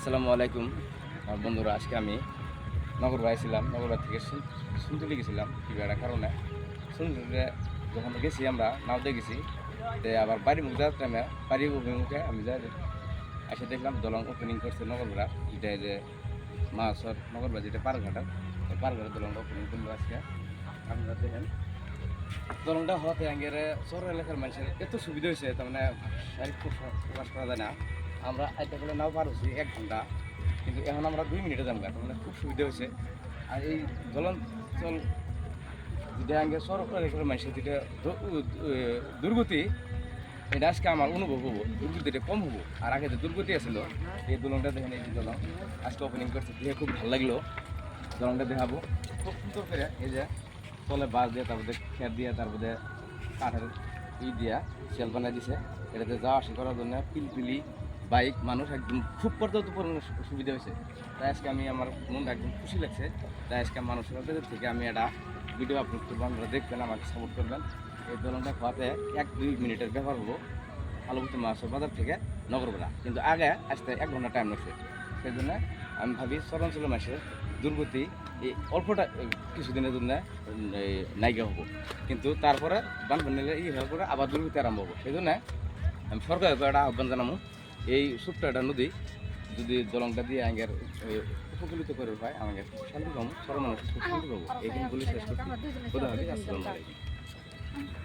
আসসালামু আলাইকুম বন্ধুরা। আজকে আমি নগরবা ছিলাম, নগরবা থেকে শুনতে গেছিলাম কি একটা কারণে। শুনতে যখন গেছি আমরা নাওতে গেছি, তো আবার বাড়ি মুখ যাওয়ার টাইমে বাড়ি অভিমুখে আমি যাই এসে দেখলাম দলং ওপেনিং করছে নগরবা, যেটা যে মাছর নগরবা যেটা পারঘাটা, পারঘাটের দলংটা ওপেনিং করলো আজকে। আপনারা দেখেন দলংটা হওয়াতে আগের শহর এলাকার মানুষের এত সুবিধা হয়েছে, তার মানে শারীরিক প্রকাশ করা যায় না। আমরা এটা করে নাও পার হচ্ছি 1 ঘন্টা, কিন্তু এখন আমরা 2 মিনিটে যাবো, মানে খুব সুবিধা হয়েছে। আর এই জলাঞ্চল যেটা আগে শহর এলাকার মানুষের যেটা দুর্গতি, এটা আজকে আমার অনুভব হবো, দুর্গতিটা কম হবো। আর আগে যে দুর্গতি আছিল, এই দলংটা দেখেন, এই দলং আজকে ওপেনিং করছে, দেখে খুব ভালো লাগলো। দলংটা দেখাবো খুব সুন্দর করে, এই যে তলে বাস দিয়ে, তারপরে খের দিয়ে, তারপরে কাঠের দিয়া সেল বানাই দিছে। এটাতে যাওয়া আসা করার জন্য পিলপিলি বাইক মানুষ একদম খুব পর্যাপ্তপূর্ণ সুবিধা হয়েছে। তাই আজকে আমি আমার মনটা একদম খুশি লাগছে। তাই আজকে মানুষের থেকে আমি একটা ভিডিও আপলোড করবো, আপনারা দেখবেন, আমাকে সাপোর্ট করবেন। এই দলনটা খাওয়াতে 1-2 মিনিটের ব্যাপার হবো আলুভূত মাছের বাজার থেকে নগরবেলা, কিন্তু আগে আসতে 1 ঘন্টা টাইম লাগছে। সেই জন্য আমি ভাবি চরাঞ্চলের মাসের দুর্গতি এই অল্পটা কিছুদিনের জন্য নাইকা হবো, কিন্তু তারপরে বানপানি হওয়ার পরে আবার দুর্গতি আরম্ভ হবো। সেই জন্য আমি সরকারের একটা আহ্বান জানাবো, এই ছোট্ট একটা নদী যদি দলংটা দিয়ে আগের উপকূলিত করে হয়, আমাকে খুব শান্তি পাবো, সর্ব মানুষ খুব শান্তি পাবো। এইখানে বলে শেষ করছি।